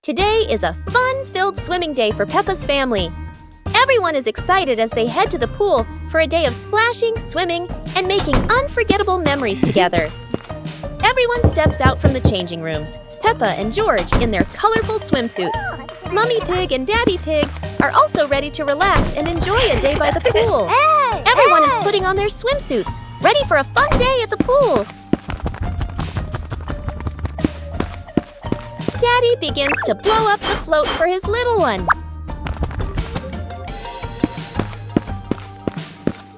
Today is a fun-filled swimming day for Peppa's family. Everyone is excited as they head to the pool for a day of splashing, swimming, and making unforgettable memories together. Everyone steps out from the changing rooms, Peppa and George in their colorful swimsuits. Mummy Pig and Daddy Pig are also ready to relax and enjoy a day by the pool. Everyone is putting on their swimsuits, ready for a fun day at the pool. Daddy begins to blow up the float for his little one.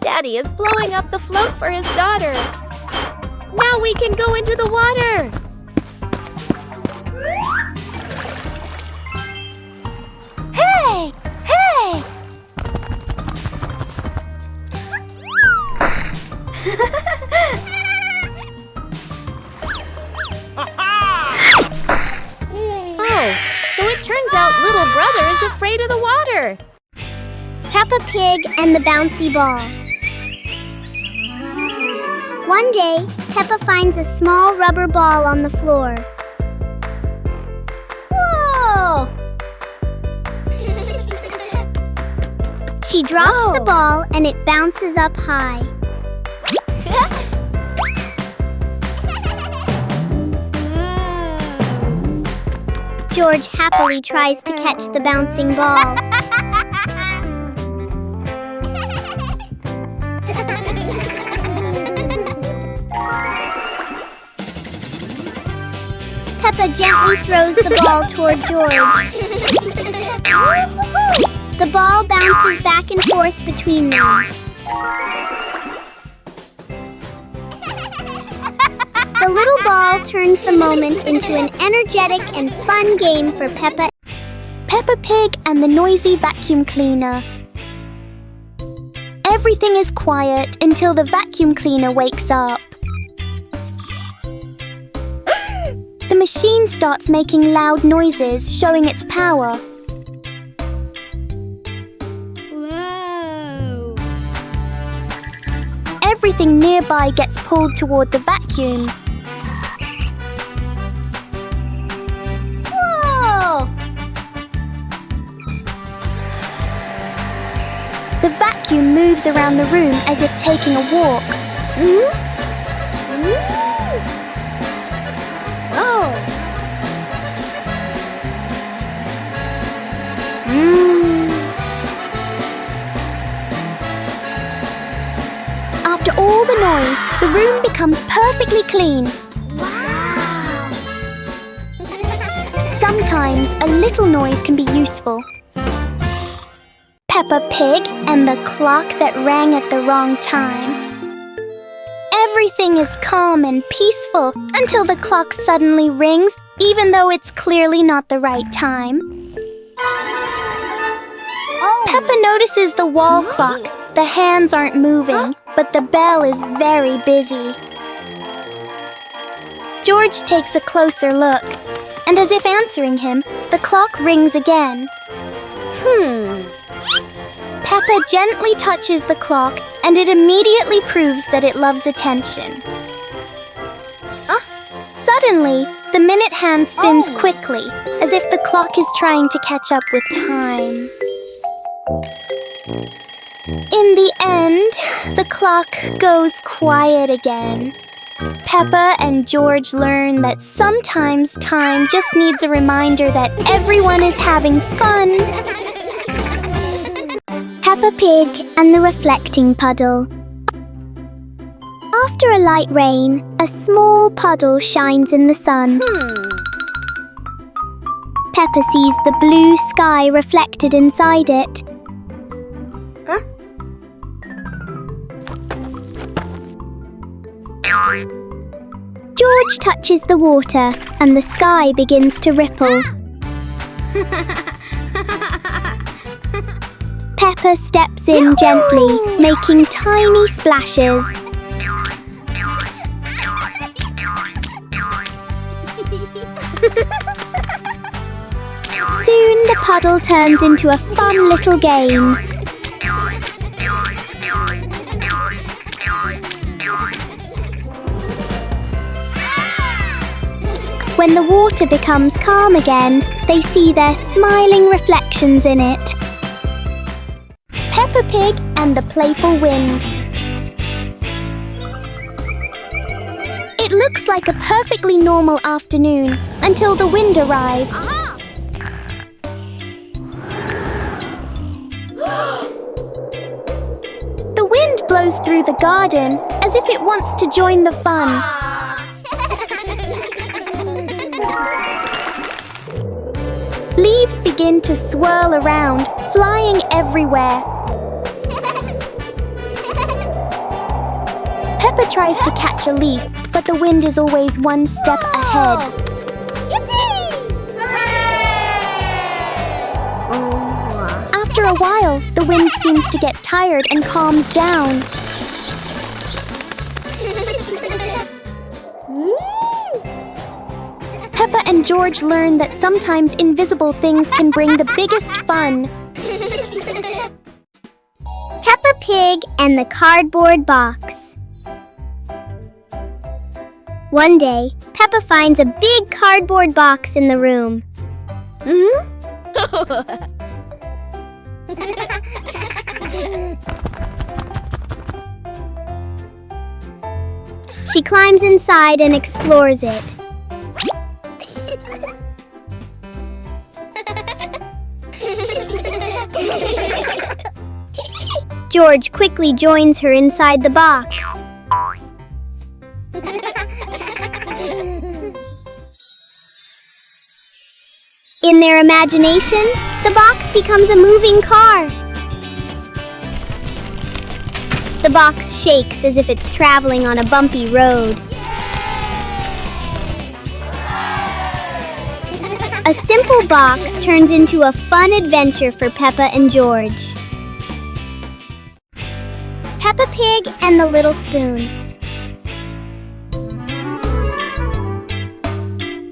Daddy is blowing up the float for his daughter. Now we can go into the water. Hey! Hey! Oh, so it turns out little brother is afraid of the water. Peppa Pig and the bouncy ball. One day, Peppa finds a small rubber ball on the floor. Whoa! She drops the ball and it bounces up high. George happily tries to catch the bouncing ball. Peppa gently throws the ball toward George. The ball bounces back and forth between them. The little ball turns the moment into an energetic and fun game for Peppa. Peppa Pig and the noisy vacuum cleaner. Everything is quiet until the vacuum cleaner wakes up. The machine starts making loud noises, showing its power. Whoa! Everything nearby gets pulled toward the vacuum. Whoa! The vacuum moves around the room as if taking a walk. After all the noise, the room becomes perfectly clean. Wow! Sometimes a little noise can be useful. Peppa Pig and the clock that rang at the wrong time. Everything is calm and peaceful until the clock suddenly rings, even though it's clearly not the right time. Peppa notices the wall clock. The hands aren't moving, but the bell is very busy. George takes a closer look, and as if answering him, the clock rings again. Peppa gently touches the clock, and it immediately proves that it loves attention. Suddenly, the minute hand spins quickly, as if the clock is trying to catch up with time. In the end, the clock goes quiet again. Peppa and George learn that sometimes time just needs a reminder that everyone is having fun. Peppa Pig and the reflecting puddle. After a light rain, a small puddle shines in the sun. Peppa sees the blue sky reflected inside it. George touches the water and the sky begins to ripple. Peppa steps in gently, making tiny splashes. Soon the puddle turns into a fun little game. When the water becomes calm again, they see their smiling reflections in it. Peppa Pig and the Playful Wind. It looks like a perfectly normal afternoon until the wind arrives. The wind blows through the garden as if it wants to join the fun. Leaves begin to swirl around, flying everywhere. Peppa tries to catch a leaf, but the wind is always one step ahead. After a while, the wind seems to get tired and calms down. Peppa and George learn that sometimes invisible things can bring the biggest fun. Peppa Pig and the Cardboard Box. One day, Peppa finds a big cardboard box in the room. She climbs inside and explores it. George quickly joins her inside the box. In their imagination, the box becomes a moving car. The box shakes as if it's traveling on a bumpy road. A simple box turns into a fun adventure for Peppa and George. Peppa Pig and the Little Spoon.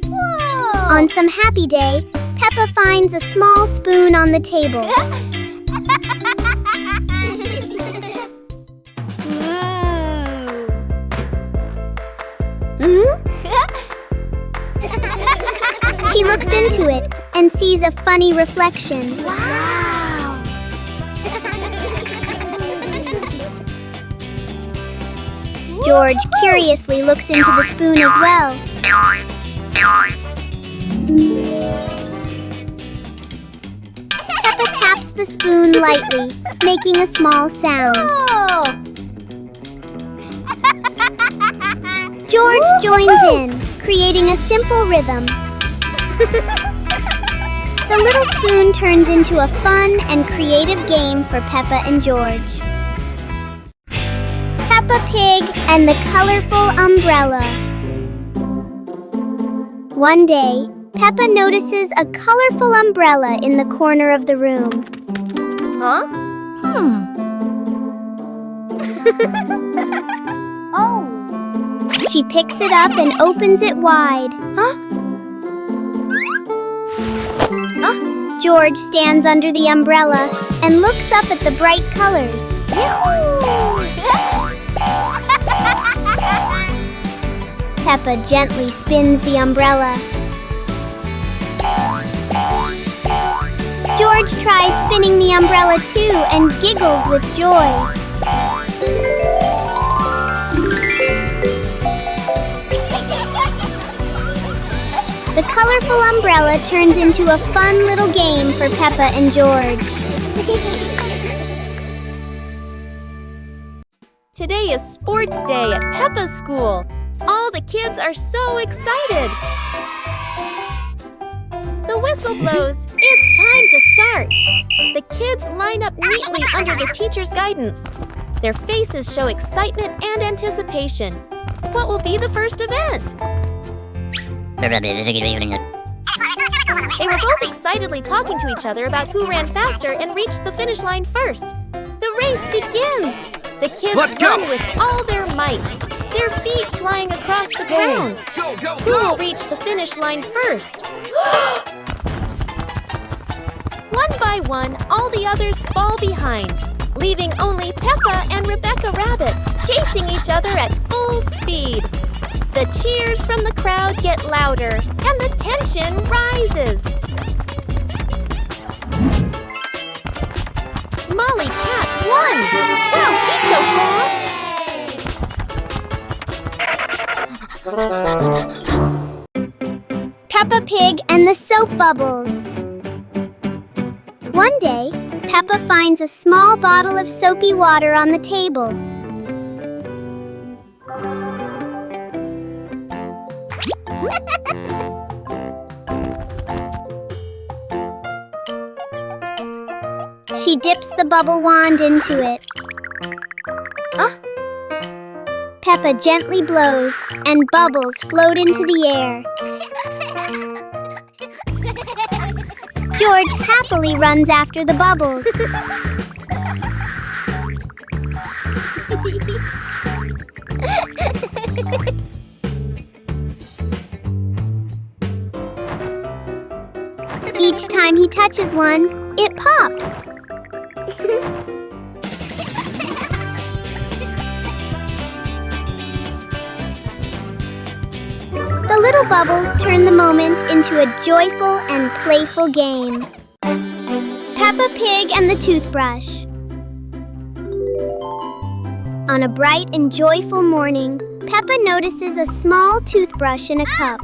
Whoa. On some happy day, Peppa finds a small spoon on the table. She looks into it and sees a funny reflection. Wow! George curiously looks into the spoon as well. Peppa taps the spoon lightly, making a small sound. George joins in, creating a simple rhythm. The little spoon turns into a fun and creative game for Peppa and George. Peppa Pig and the Colorful Umbrella. One day, Peppa notices a colorful umbrella in the corner of the room. Huh? Oh! She picks it up and opens it wide. George stands under the umbrella and looks up at the bright colors. Peppa gently spins the umbrella. George tries spinning the umbrella too and giggles with joy. The colorful umbrella turns into a fun little game for Peppa and George. Today is sports day at Peppa's school. All the kids are so excited. The whistle blows. It's time to start. The kids line up neatly under the teacher's guidance. Their faces show excitement and anticipation. What will be the first event? They were both excitedly talking to each other about who ran faster and reached the finish line first. The race begins! The kids run with all their might, their feet flying across the ground. Go, go, Who will reach the finish line first? One by one, all the others fall behind, leaving only Peppa and Rebecca Rabbit chasing each other at full speed. The cheers from the crowd get louder, and the tension rises. Molly Cat won! Wow, she's so fast! Peppa Pig and the Soap Bubbles. One day, Peppa finds a small bottle of soapy water on the table. She dips the bubble wand into it. Peppa gently blows, and bubbles float into the air. George happily runs after the bubbles. Each time he touches one, it pops. The little bubbles turn the moment into a joyful and playful game. Peppa Pig and the Toothbrush. On a bright and joyful morning, Peppa notices a small toothbrush in a cup.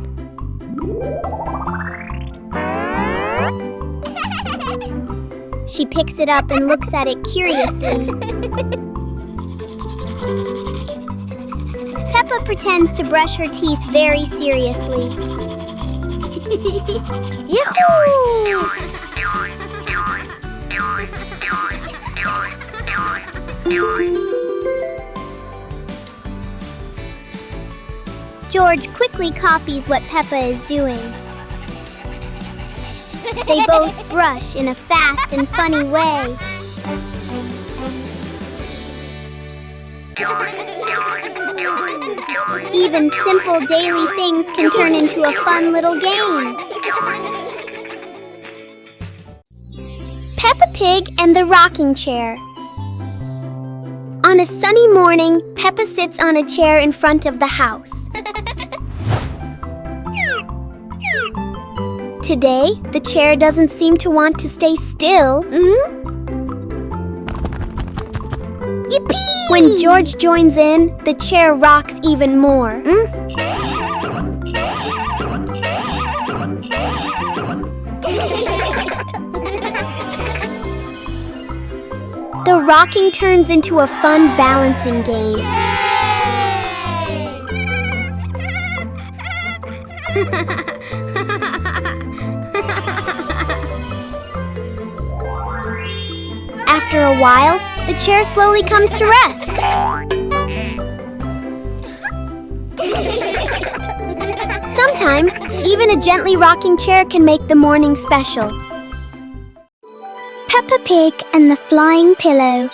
She picks it up and looks at it curiously. Peppa pretends to brush her teeth very seriously. Yahoo! George quickly copies what Peppa is doing. They both brush in a fast and funny way. Even simple daily things can turn into a fun little game. Peppa Pig and the Rocking Chair. On a sunny morning, Peppa sits on a chair in front of the house. Today, the chair doesn't seem to want to stay still. Yippee! When George joins in, the chair rocks even more. The rocking turns into a fun balancing game. After a while, the chair slowly comes to rest. Sometimes, even a gently rocking chair can make the morning special. Peppa Pig and the Flying Pillow.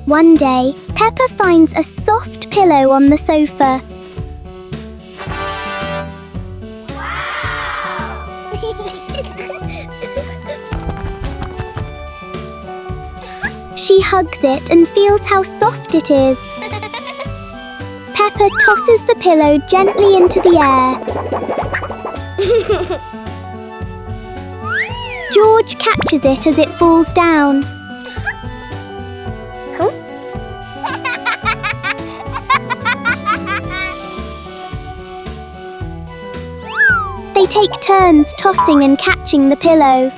One day, Peppa finds a soft pillow on the sofa. She hugs it and feels how soft it is. Peppa tosses the pillow gently into the air. George catches it as it falls down. They take turns tossing and catching the pillow.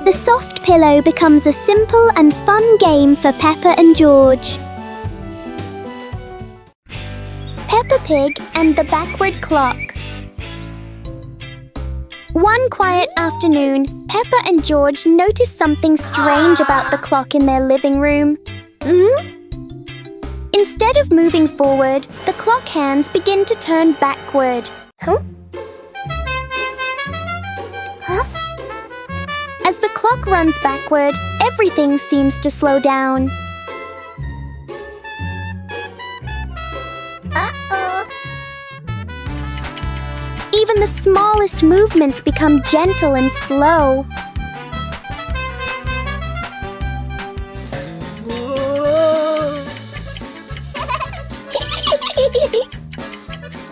The soft pillow becomes a simple and fun game for Peppa and George. Peppa Pig and the Backward Clock. One quiet afternoon, Peppa and George noticed something strange about the clock in their living room. Instead of moving forward, the clock hands begin to turn backward. As the clock runs backward, everything seems to slow down. Even the smallest movements become gentle and slow.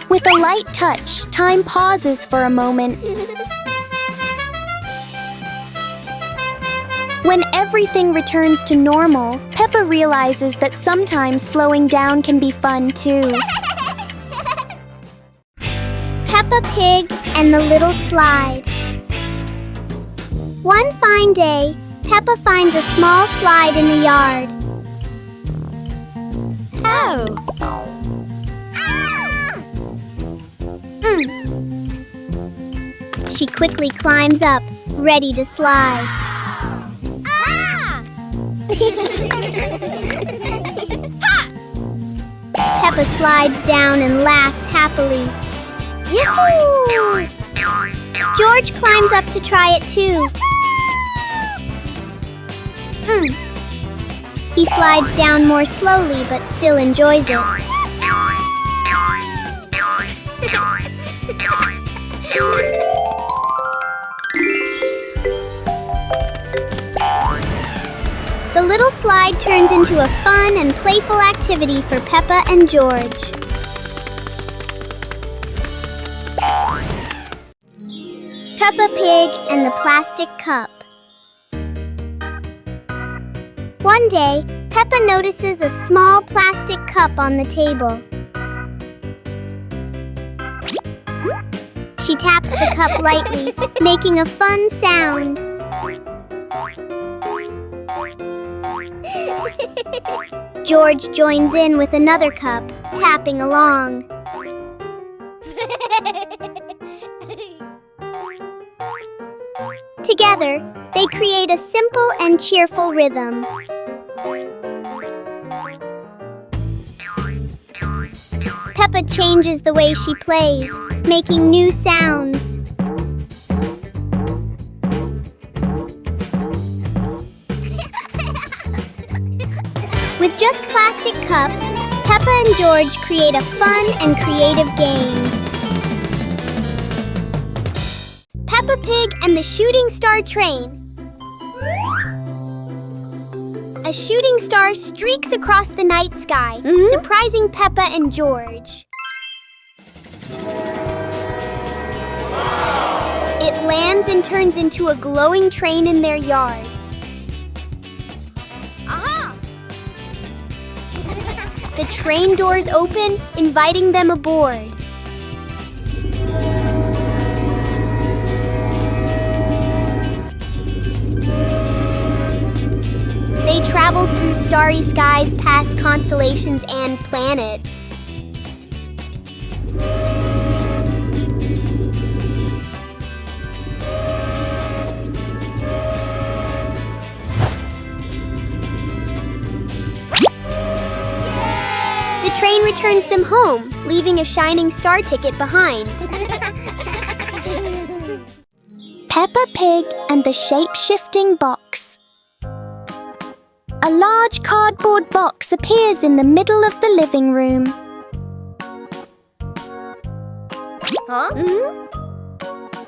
With a light touch, time pauses for a moment. When everything returns to normal, Peppa realizes that sometimes slowing down can be fun too. Peppa Pig and the Little Slide. One fine day, Peppa finds a small slide in the yard. Oh! She quickly climbs up, ready to slide. Peppa slides down and laughs happily. Yahoo! George climbs up to try it too. He slides down more slowly but still enjoys it. The little slide turns into a fun and playful activity for Peppa and George. Peppa Pig and the Plastic Cup. One day, Peppa notices a small plastic cup on the table. She taps the cup lightly, making a fun sound. George joins in with another cup, tapping along. Together, they create a simple and cheerful rhythm. Peppa changes the way she plays, making new sounds. With just plastic cups, Peppa and George create a fun and creative game. Peppa Pig and the Shooting Star Train. A shooting star streaks across the night sky, surprising Peppa and George. It lands and turns into a glowing train in their yard. The train doors open, inviting them aboard. They travel through starry skies past constellations and planets. The train returns them home, leaving a shining star ticket behind. Peppa Pig and the Shape-Shifting Box. A large cardboard box appears in the middle of the living room.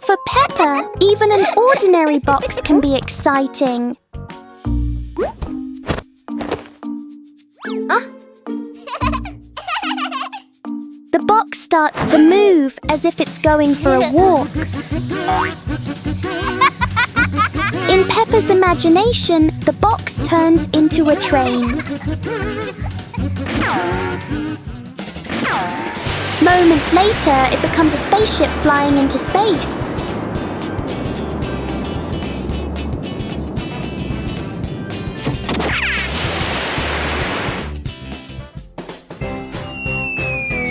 For Peppa, even an ordinary box can be exciting. The box starts to move as if it's going for a walk. In Peppa's imagination, the box turns into a train. Moments later, it becomes a spaceship flying into space.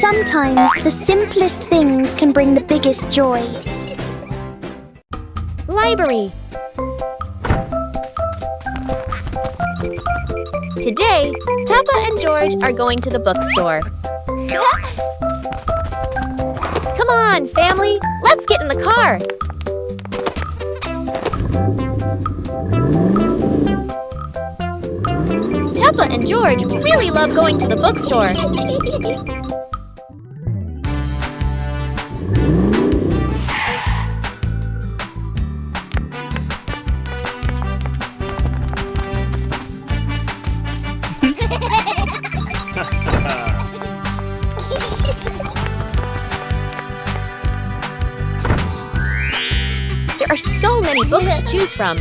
Sometimes the simplest things can bring the biggest joy. Library. Today, Peppa and George are going to the bookstore. Come on, family, let's get in the car. Peppa and George really love going to the bookstore. many books to choose from.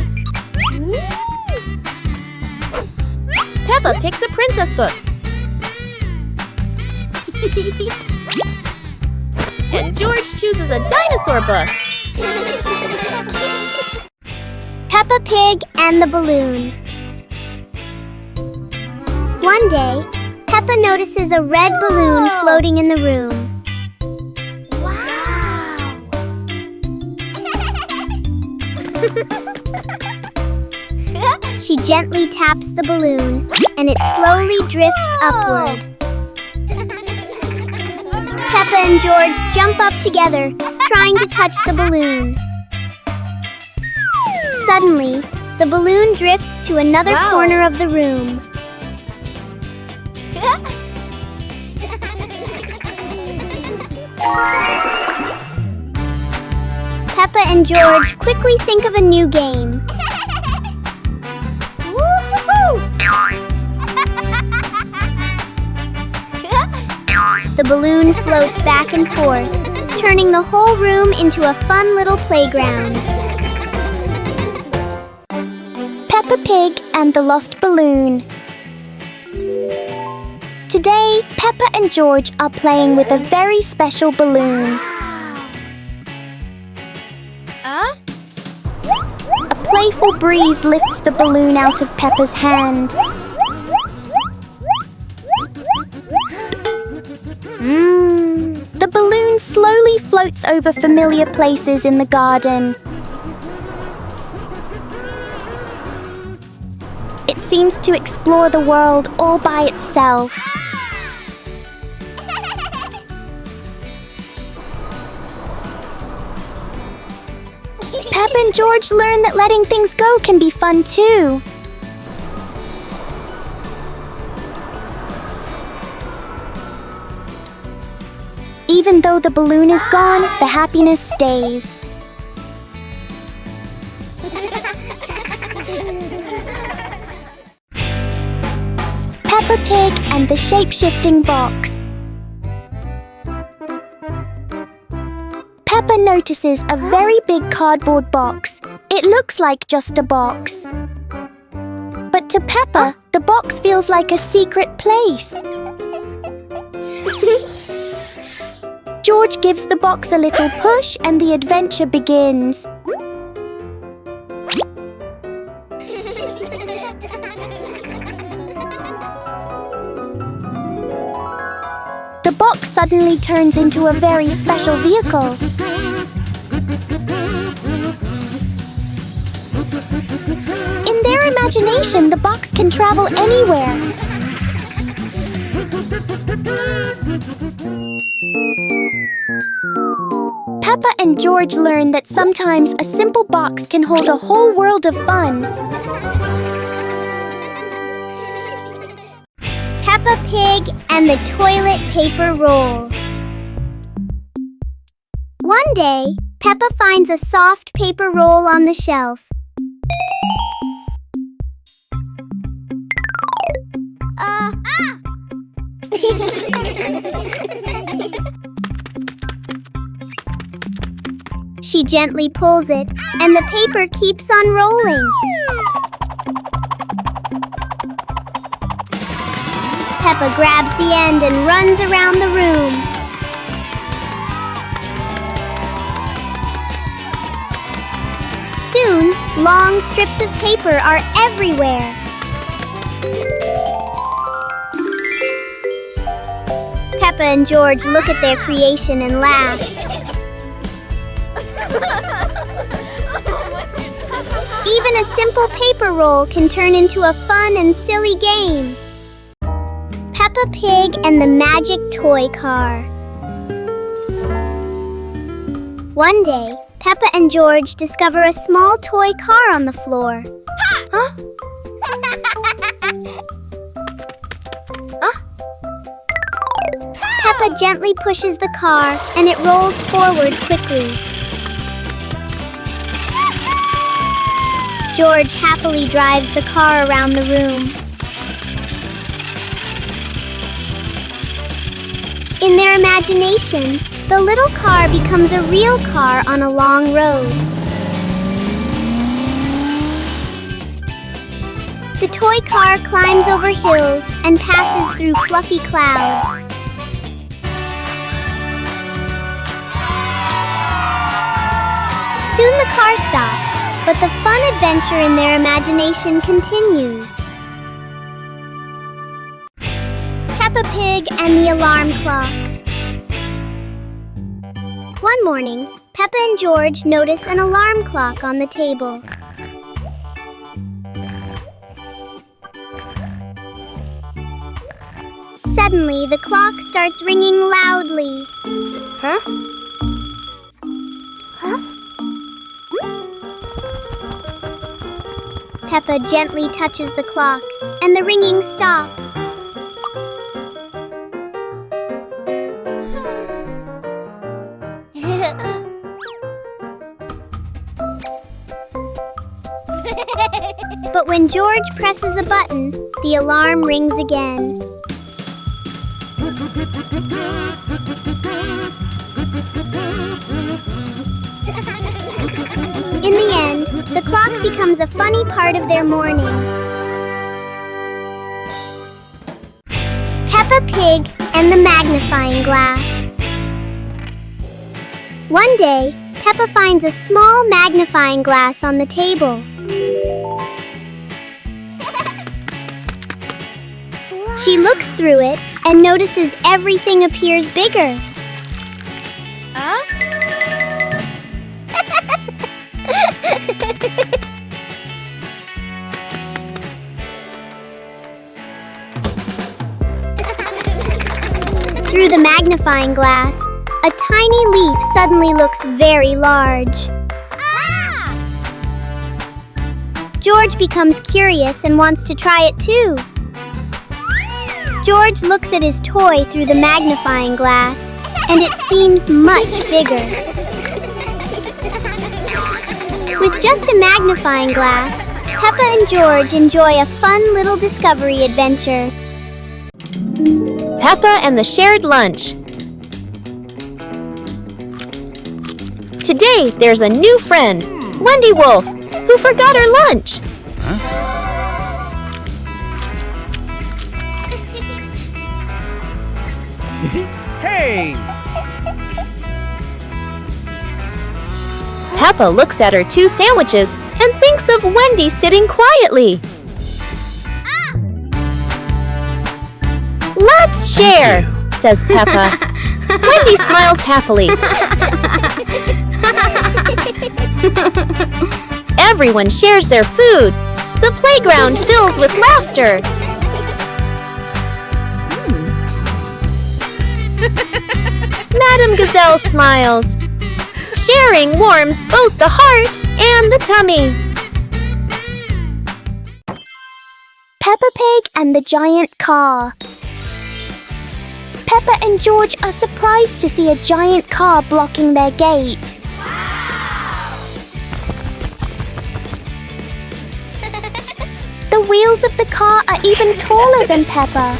Peppa picks a princess book. And George chooses a dinosaur book. Peppa Pig and the Balloon. One day, Peppa notices a red balloon floating in the room. Wow! She gently taps the balloon, and it slowly drifts upward. Peppa and George jump up together, trying to touch the balloon. Suddenly, the balloon drifts to another corner of the room. Peppa and George quickly think of a new game. The balloon floats back and forth, turning the whole room into a fun little playground. Peppa Pig and the Lost Balloon. Today, Peppa and George are playing with a very special balloon. A playful breeze lifts the balloon out of Peppa's hand. The balloon slowly floats over familiar places in the garden. It seems to explore the world all by itself. Peppa and George learn that letting things go can be fun too. Even though the balloon is gone, the happiness stays. Peppa Pig and the shape-shifting box. Peppa notices a very big cardboard box. It looks like just a box. But to Peppa, the box feels like a secret place. George gives the box a little push and the adventure begins. The box suddenly turns into a very special vehicle. In their imagination, the box can travel anywhere. Peppa and George learn that sometimes a simple box can hold a whole world of fun. Peppa Pig and the toilet paper roll. One day, Peppa finds a soft paper roll on the shelf. She gently pulls it, and the paper keeps on rolling. Peppa grabs the end and runs around the room. Soon, long strips of paper are everywhere. Peppa and George look at their creation and laugh. Even a simple paper roll can turn into a fun and silly game. Peppa Pig and the Magic Toy Car. One day, Peppa and George discover a small toy car on the floor. Peppa gently pushes the car, and it rolls forward quickly. George happily drives the car around the room. In their imagination, the little car becomes a real car on a long road. The toy car climbs over hills and passes through fluffy clouds. Soon the car stops, but the fun adventure in their imagination continues. Peppa Pig and the alarm clock. One morning, Peppa and George notice an alarm clock on the table. Suddenly, the clock starts ringing loudly. Huh? Peppa gently touches the clock, and the ringing stops. But when George presses a button, the alarm rings again. In the end, the clock becomes a funny part of their morning. Peppa Pig and the magnifying glass. One day, Peppa finds a small magnifying glass on the table. She looks through it and notices everything appears bigger. Through the magnifying glass, a tiny leaf suddenly looks very large. George becomes curious and wants to try it too. George looks at his toy through the magnifying glass, and it seems much bigger. With just a magnifying glass, Peppa and George enjoy a fun little discovery adventure. Peppa and the shared lunch. Today, there's a new friend, Wendy Wolf, who forgot her lunch. Hey! Peppa looks at her 2 sandwiches and thinks of Wendy sitting quietly. Let's share, says Peppa. Wendy smiles happily. Everyone shares their food. The playground fills with laughter. Madame Gazelle smiles. Sharing warms both the heart and the tummy. Peppa Pig and the giant car. Peppa and George are surprised to see a giant car blocking their gate. The wheels of the car are even taller than Peppa.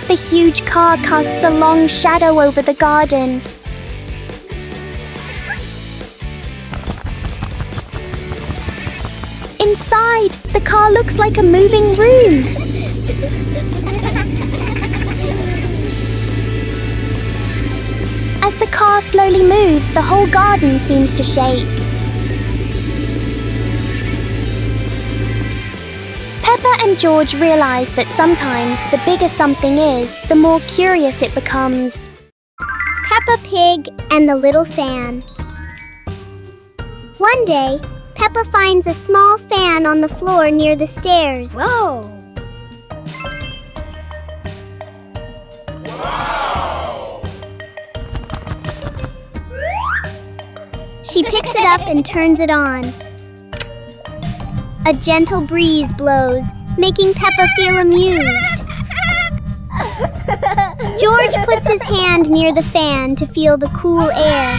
The huge car casts a long shadow over the garden. Inside, the car looks like a moving room. As the car slowly moves, the whole garden seems to shake. Peppa and George realize that sometimes the bigger something is, the more curious it becomes. Peppa Pig and the little fan. One day, Peppa finds a small fan on the floor near the stairs. Whoa! She picks it up and turns it on. A gentle breeze blows, making Peppa feel amused. George puts his hand near the fan to feel the cool air.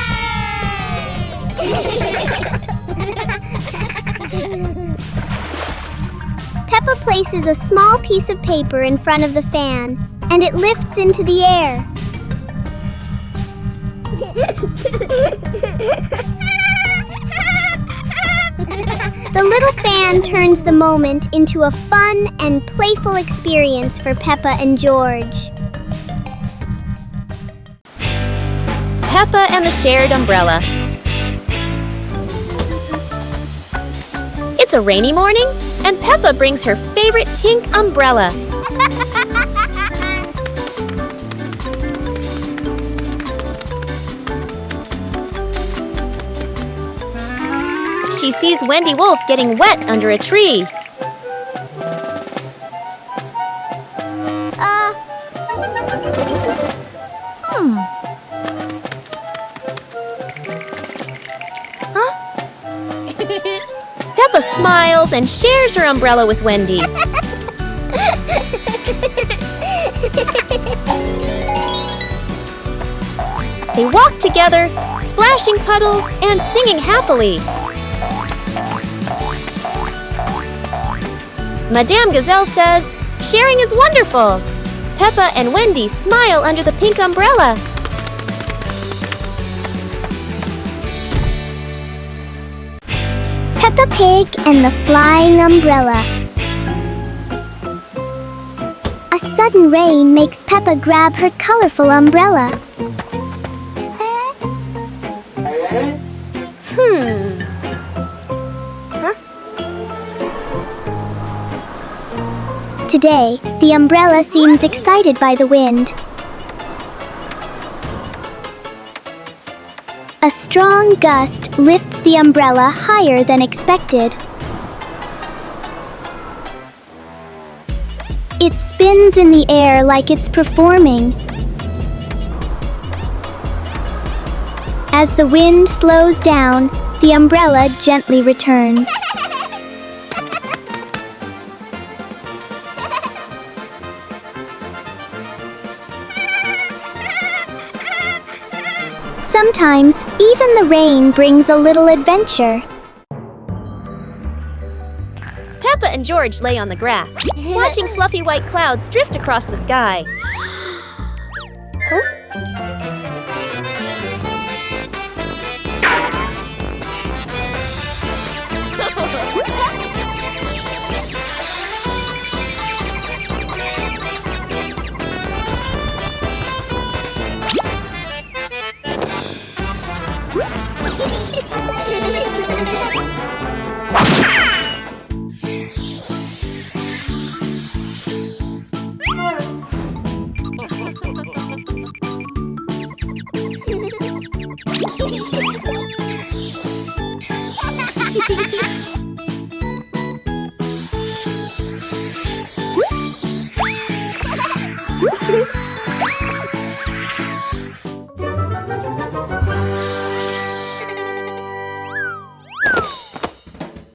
Peppa places a small piece of paper in front of the fan, and it lifts into the air. plan turns the moment into a fun and playful experience for Peppa and George. Peppa and the shared umbrella. It's a rainy morning, and Peppa brings her favorite pink umbrella. She sees Wendy Wolf getting wet under a tree. Peppa smiles and shares her umbrella with Wendy. They walk together, splashing puddles and singing happily. Madame Gazelle says, "Sharing is wonderful." Peppa and Wendy smile under the pink umbrella. Peppa Pig and the Flying Umbrella. A sudden rain makes Peppa grab her colorful umbrella. Today, the umbrella seems excited by the wind. A strong gust lifts the umbrella higher than expected. It spins in the air like it's performing. As the wind slows down, the umbrella gently returns. Sometimes, even the rain brings a little adventure. Peppa and George lay on the grass, watching fluffy white clouds drift across the sky.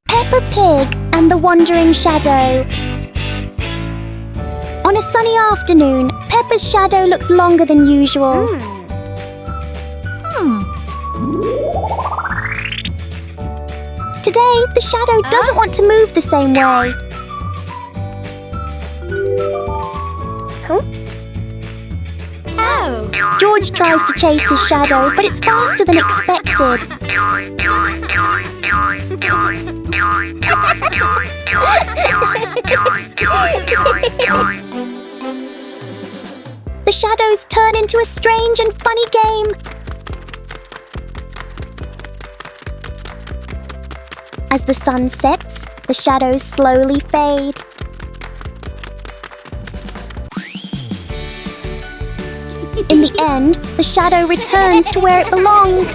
Peppa Pig and the Wandering Shadow. On a sunny afternoon, Peppa's shadow looks longer than usual. Today, the shadow doesn't want to move the same way. George tries to chase his shadow, but it's faster than expected. The shadows turn into a strange and funny game. As the sun sets, the shadows slowly fade. In the end, the shadow returns to where it belongs.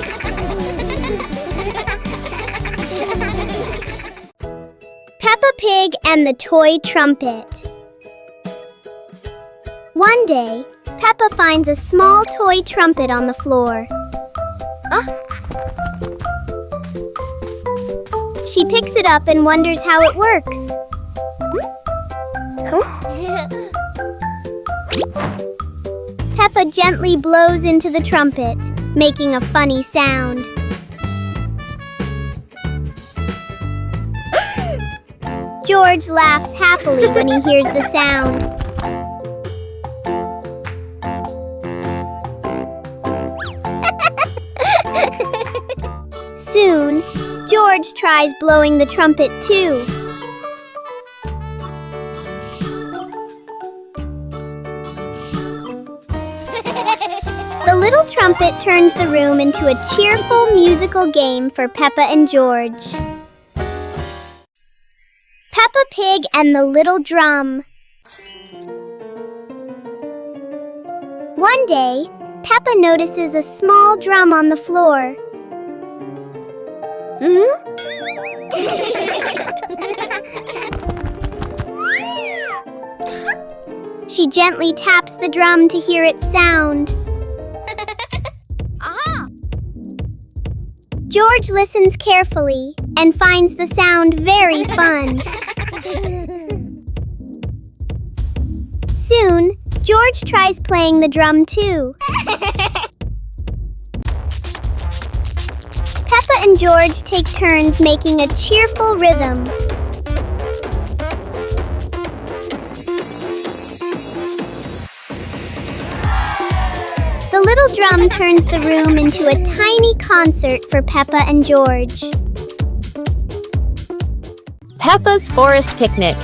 Peppa Pig and the Toy Trumpet. One day, Peppa finds a small toy trumpet on the floor. She picks it up and wonders how it works. Peppa gently blows into the trumpet, making a funny sound. George laughs happily when he hears the sound. Soon, George tries blowing the trumpet too. trumpet turns the room into a cheerful musical game for Peppa and George. Peppa Pig and the Little Drum. One day, Peppa notices a small drum on the floor. She gently taps the drum to hear its sound. George listens carefully and finds the sound very fun. Soon, George tries playing the drum too. Peppa and George take turns making a cheerful rhythm. The little drum turns the room into a tiny concert for Peppa and George. Peppa's Forest Picnic.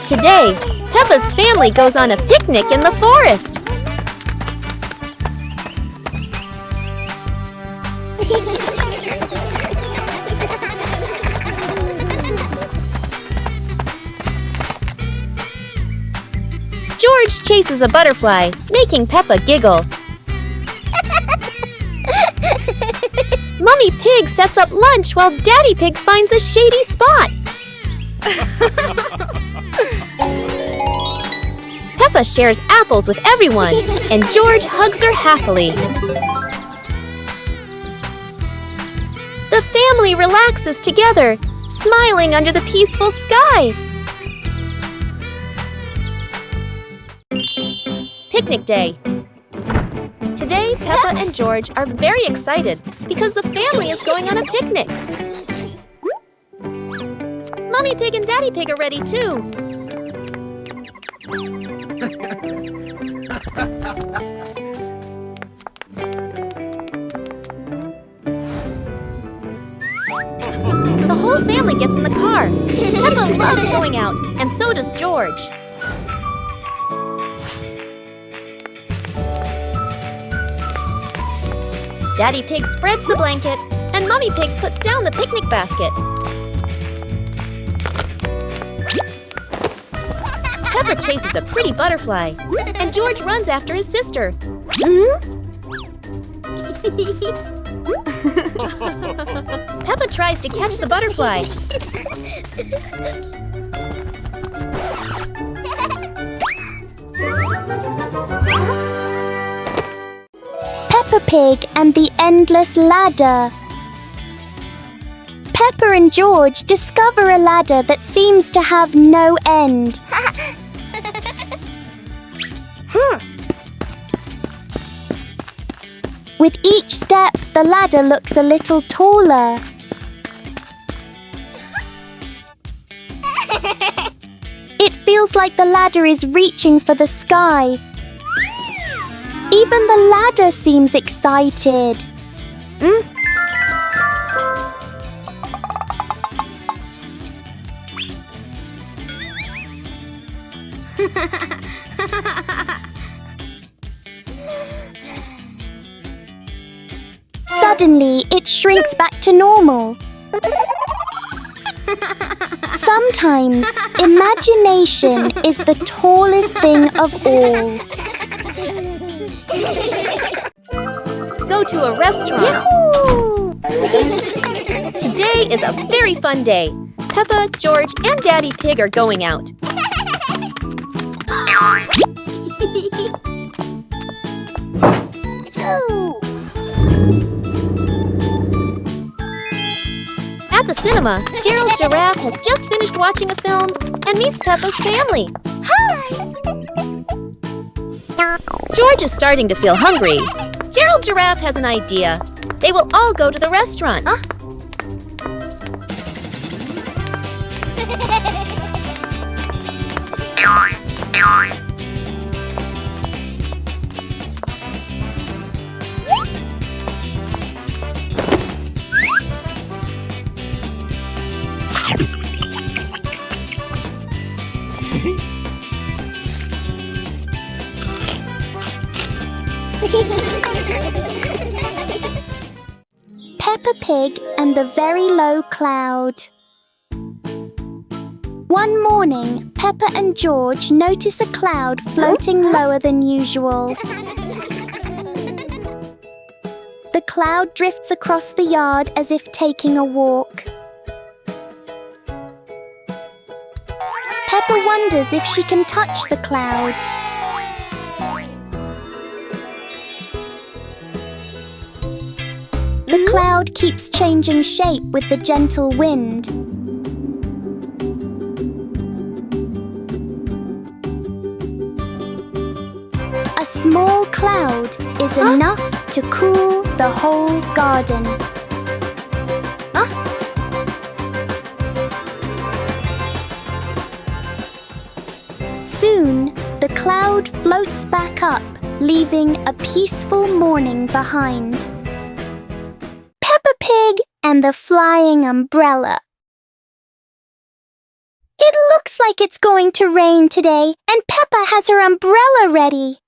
Today, Peppa's family goes on a picnic in the forest. George chases a butterfly, making Peppa giggle. Mummy Pig sets up lunch while Daddy Pig finds a shady spot. Peppa shares apples with everyone, and George hugs her happily. The family relaxes together, smiling under the peaceful sky. Picnic day. Today, Peppa and George are very excited because the family is going on a picnic. Mummy Pig and Daddy Pig are ready too. The whole family gets in the car. Peppa loves going out, and so does George. Daddy Pig spreads the blanket, and Mummy Pig puts down the picnic basket. Peppa chases a pretty butterfly, and George runs after his sister. Peppa tries to catch the butterfly. Peppa Pig and the Endless Ladder. Peppa and George discover a ladder that seems to have no end. With each step, the ladder looks a little taller. It feels like the ladder is reaching for the sky. Even the ladder seems excited. Suddenly, it shrinks back to normal. Sometimes, imagination is the tallest thing of all. Go to a restaurant. Today is a very fun day. Peppa, George, and Daddy Pig are going out. At the cinema, Gerald Giraffe has just finished watching a film and meets Peppa's family. Hi! George is starting to feel hungry. Gerald Giraffe has an idea. They will all go to the restaurant. Peppa Pig and the Very Low Cloud. One morning, Peppa and George notice a cloud floating lower than usual. The cloud drifts across the yard as if taking a walk. Peppa wonders if she can touch the cloud. The cloud keeps changing shape with the gentle wind. A small cloud is enough to cool the whole garden. Soon, the cloud floats back up, leaving a peaceful morning behind. Peppa Pig and the Flying Umbrella. It looks like it's going to rain today, and Peppa has her umbrella ready.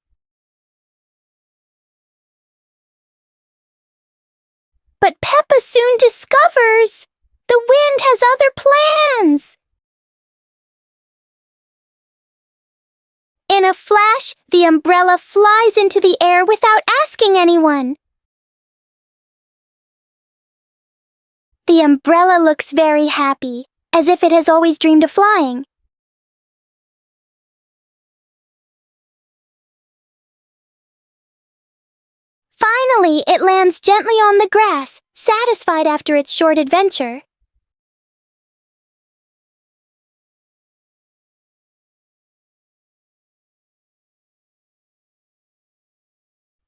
But Peppa soon discovers the wind has other plans. In a flash, the umbrella flies into the air without asking anyone. The umbrella looks very happy, as if it has always dreamed of flying. Finally, it lands gently on the grass, satisfied after its short adventure.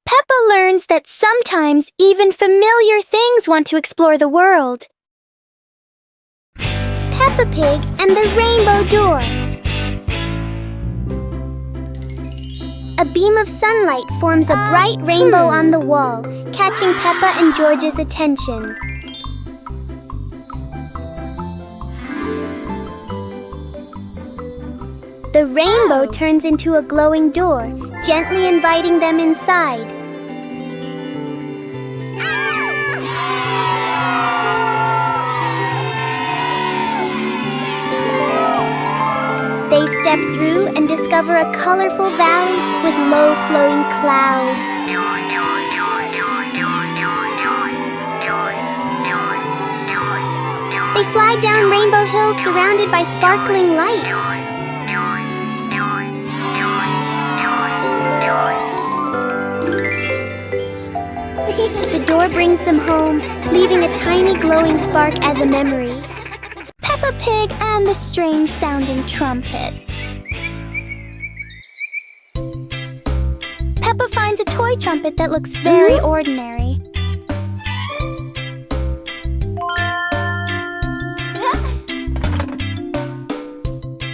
Peppa learns that sometimes even familiar things want to explore the world. Peppa Pig and the Rainbow Door. A beam of sunlight forms a bright rainbow on the wall, catching Peppa and George's attention. The rainbow turns into a glowing door, gently inviting them inside. They step through and discover a colorful valley with low-flowing clouds. They slide down Rainbow Hill surrounded by sparkling light. The door brings them home, leaving a tiny glowing spark as a memory. Peppa Pig and the strange-sounding trumpet. Peppa finds a toy trumpet that looks very ordinary.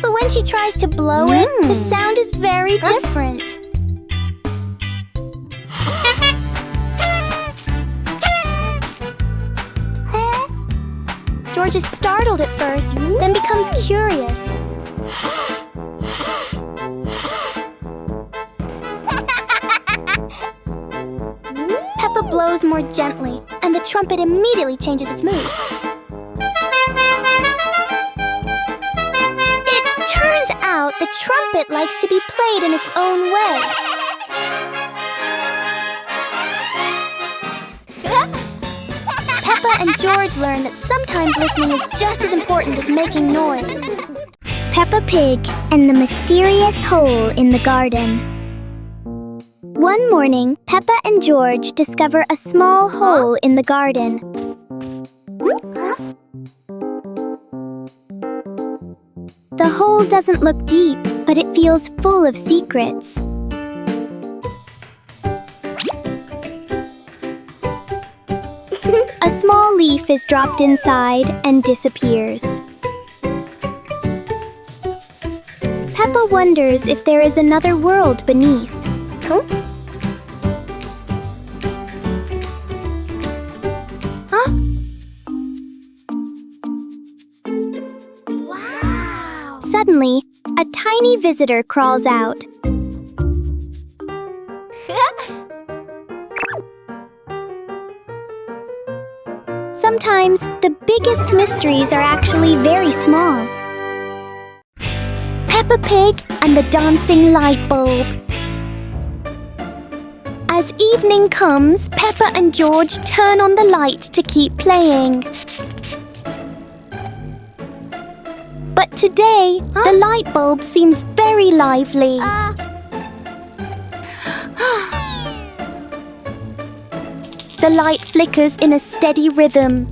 But when she tries to blow it, the sound is very different. George is startled at first, then becomes curious. Peppa blows more gently, and the trumpet immediately changes its mood. It turns out the trumpet likes to be played in its own way. Peppa and George learn that sometimes listening is just as important as making noise. Peppa Pig and the Mysterious Hole in the Garden. One morning, Peppa and George discover a small hole in the garden. The hole doesn't look deep, but it feels full of secrets. A small leaf is dropped inside and disappears. Peppa wonders if there is another world beneath. Wow! Suddenly, a tiny visitor crawls out. sometimes the biggest mysteries are actually very small. Peppa Pig and the dancing light bulb. As evening comes, Peppa and George turn on the light to keep playing. But today, the light bulb seems very lively. The light flickers in a steady rhythm.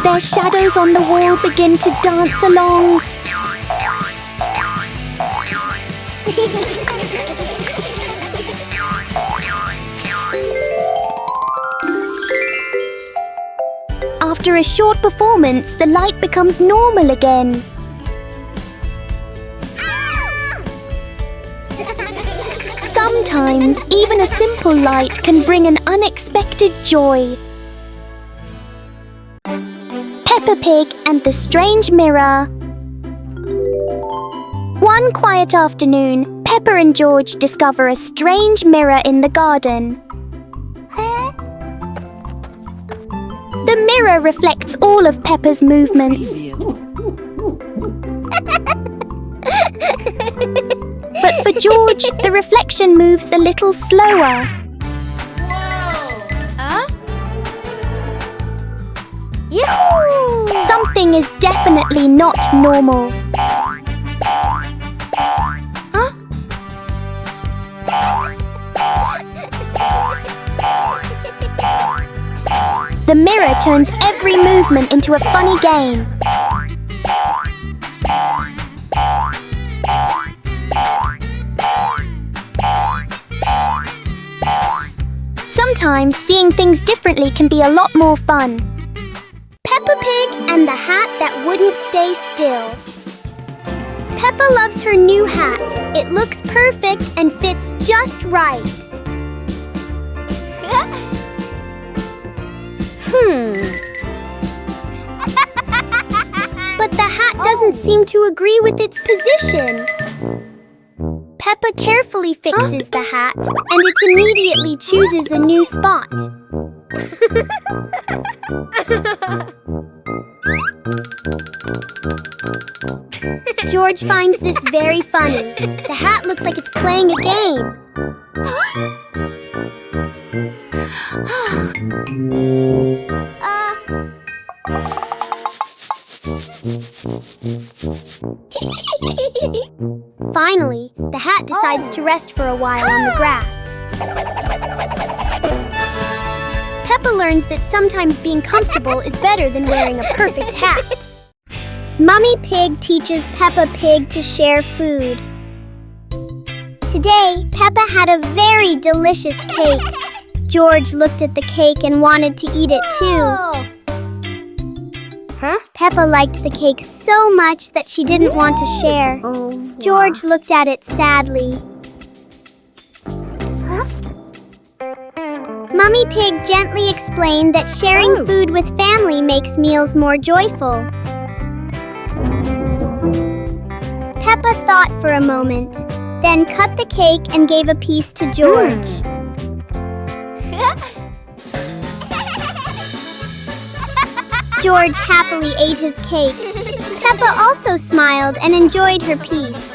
Their shadows on the wall begin to dance along. After a short performance, the light becomes normal again. Sometimes, even a simple light can bring an unexpected joy. Peppa Pig and the Strange Mirror. One quiet afternoon, Peppa and George discover a strange mirror in the garden. The mirror reflects all of Peppa's movements. But for George, the reflection moves a little slower. Something is definitely not normal. The mirror turns every movement into a funny game. Sometimes seeing things differently can be a lot more fun. Peppa Pig and the hat that wouldn't stay still. Peppa loves her new hat. It looks perfect and fits just right. But the hat doesn't seem to agree with its position. Peppa carefully fixes the hat, and it immediately chooses a new spot. George finds this very funny. The hat looks like it's playing a game. Finally, the hat decides to rest for a while on the grass. Peppa learns that sometimes being comfortable is better than wearing a perfect hat. Mummy Pig teaches Peppa Pig to share food. Today, Peppa had a very delicious cake. George looked at the cake and wanted to eat it too. Peppa liked the cake so much that she didn't want to share. George looked at it sadly. Mummy Pig gently explained that sharing food with family makes meals more joyful. Peppa thought for a moment, then cut the cake and gave a piece to George. George happily ate his cake. Peppa also smiled and enjoyed her piece.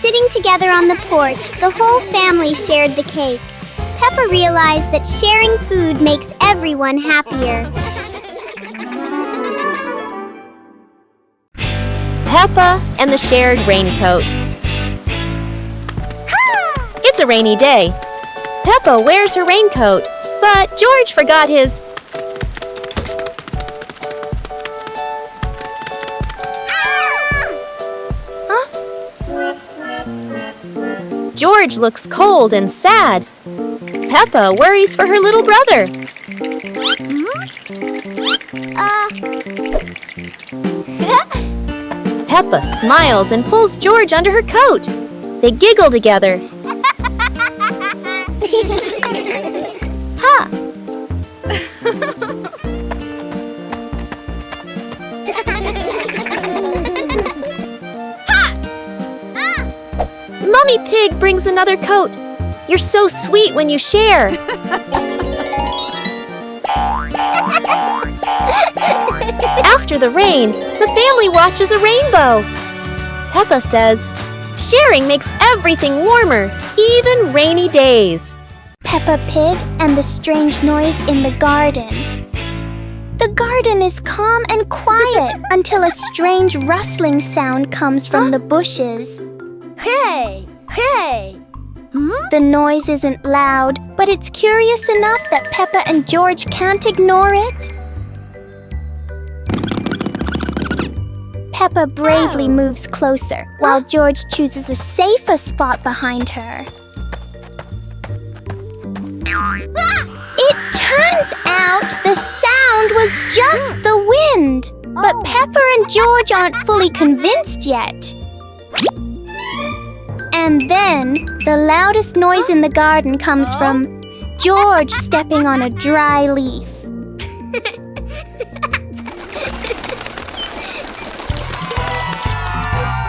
Sitting together on the porch, the whole family shared the cake. Peppa realized that sharing food makes everyone happier. Peppa and the shared raincoat. It's a rainy day. Peppa wears her raincoat, but George forgot his. George looks cold and sad. Peppa worries for her little brother. Peppa smiles and pulls George under her coat. They giggle together. Mummy Pig brings another coat. You're so sweet when you share. After the rain, the family watches a rainbow. Peppa says, sharing makes everything warmer, even rainy days. Peppa Pig and the strange noise in the garden. The garden is calm and quiet until a strange rustling sound comes from the bushes. Hey! Hey! The noise isn't loud, but it's curious enough that Peppa and George can't ignore it. Peppa bravely moves closer, while George chooses a safer spot behind her. It turns out the sound was just the wind, but Peppa and George aren't fully convinced yet. And then, the loudest noise in the garden comes from George stepping on a dry leaf.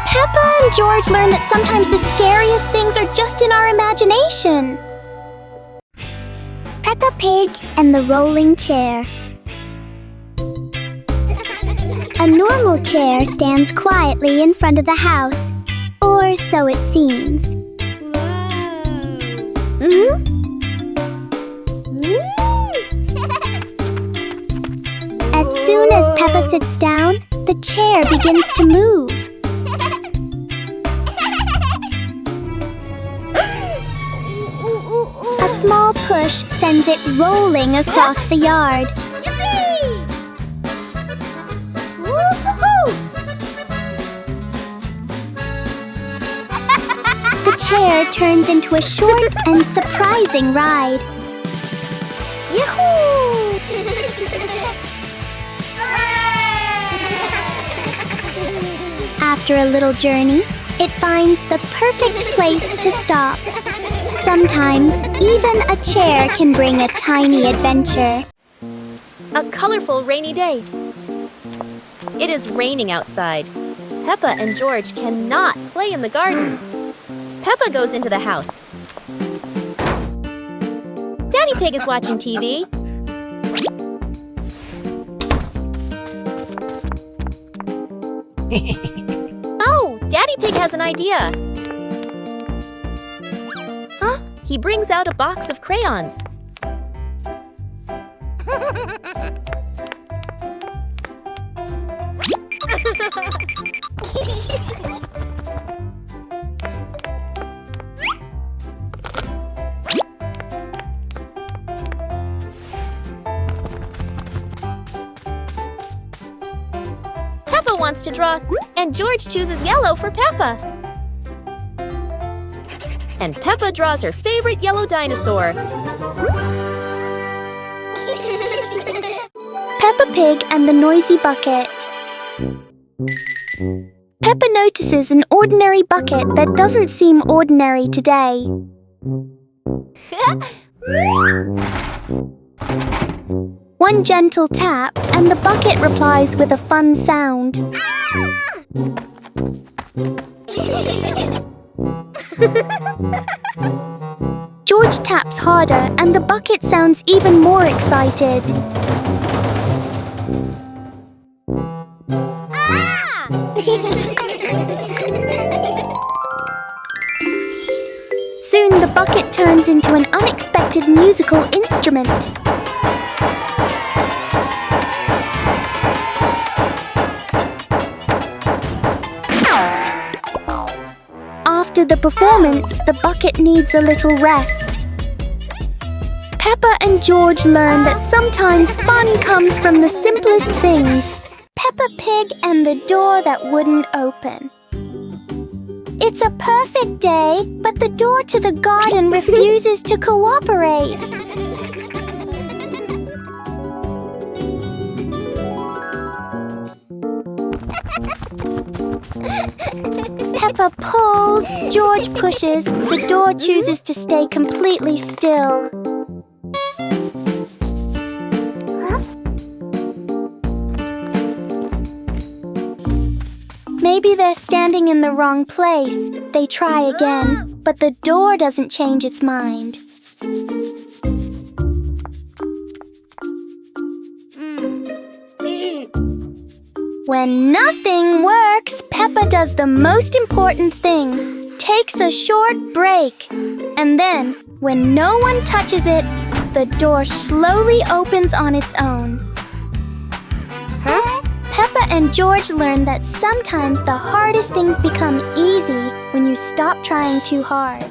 Peppa and George learn that sometimes the scariest things are just in our imagination. Peppa Pig and the rolling chair. A normal chair stands quietly in front of the house, or so it seems. As soon as Peppa sits down, the chair begins to move. A small push sends it rolling across the yard. The chair turns into a short and surprising ride. Yahoo! After a little journey, it finds the perfect place to stop. Sometimes, even a chair can bring a tiny adventure. A colorful rainy day. It is raining outside. Peppa and George cannot play in the garden. Peppa goes into the house. Daddy Pig is watching TV. Oh, Daddy Pig has an idea. He brings out a box of crayons. Peppa wants to draw, and George chooses yellow for Peppa. And Peppa draws her favorite yellow dinosaur. Peppa Pig and the noisy bucket. Peppa notices an ordinary bucket that doesn't seem ordinary today. One gentle tap, and the bucket replies with a fun sound. George taps harder, and the bucket sounds even more excited. Soon the bucket turns into an unexpected musical instrument. After the performance, the bucket needs a little rest. Peppa and George learn that sometimes fun comes from the simplest things. Peppa Pig and the door that wouldn't open. It's a perfect day, but the door to the garden refuses to cooperate. Peppa pulls, George pushes, the door chooses to stay completely still. Maybe they're standing in the wrong place. They try again, but the door doesn't change its mind. When nothing works, Peppa does the most important thing. Takes a short break. And then, when no one touches it, the door slowly opens on its own. Peppa and George learn that sometimes the hardest things become easy when you stop trying too hard.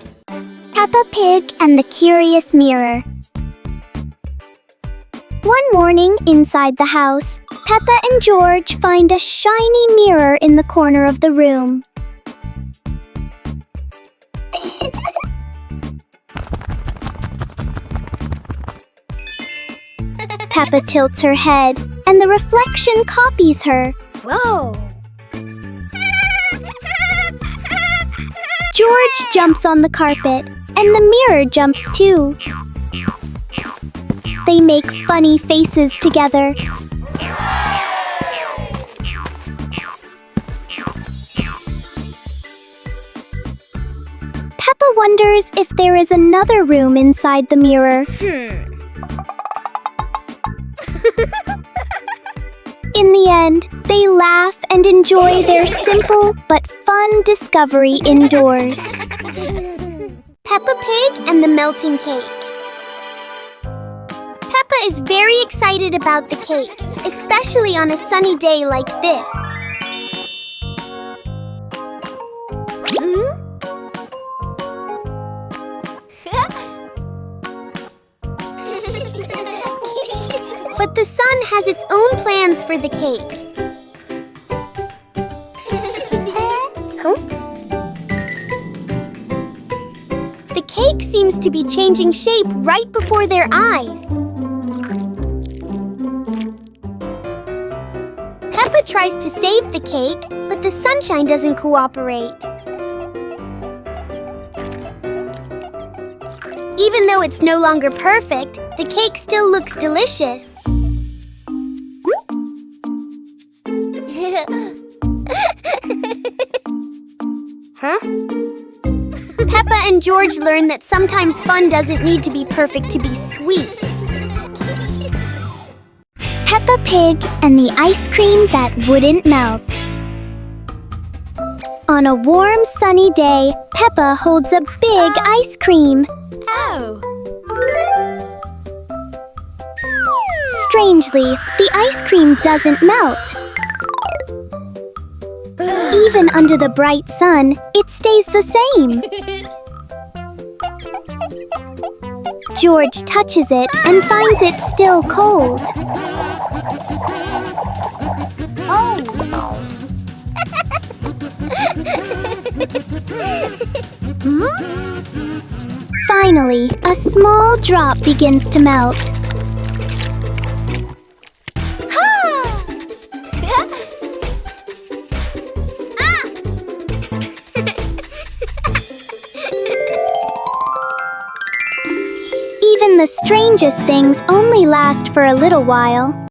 Peppa Pig and the Curious Mirror. One morning inside the house, Peppa and George find a shiny mirror in the corner of the room. Peppa tilts her head, and the reflection copies her. Whoa! George jumps on the carpet, and the mirror jumps too. They make funny faces together. Peppa wonders if there is another room inside the mirror. In the end, they laugh and enjoy their simple but fun discovery indoors. Peppa Pig and the Melting Cake. Peppa is very excited about the cake, especially on a sunny day like this. But the sun has its own plans for the cake. The cake seems to be changing shape right before their eyes. Peppa tries to save the cake, but the sunshine doesn't cooperate. Even though it's no longer perfect, the cake still looks delicious. Peppa and George learn that sometimes fun doesn't need to be perfect to be sweet. Peppa Pig and the ice cream that wouldn't melt. On a warm, sunny day, Peppa holds a big ice cream. Oh! Strangely, the ice cream doesn't melt. Even under the bright sun, it stays the same. George touches it and finds it still cold. Finally, a small drop begins to melt. Even the strangest things only last for a little while.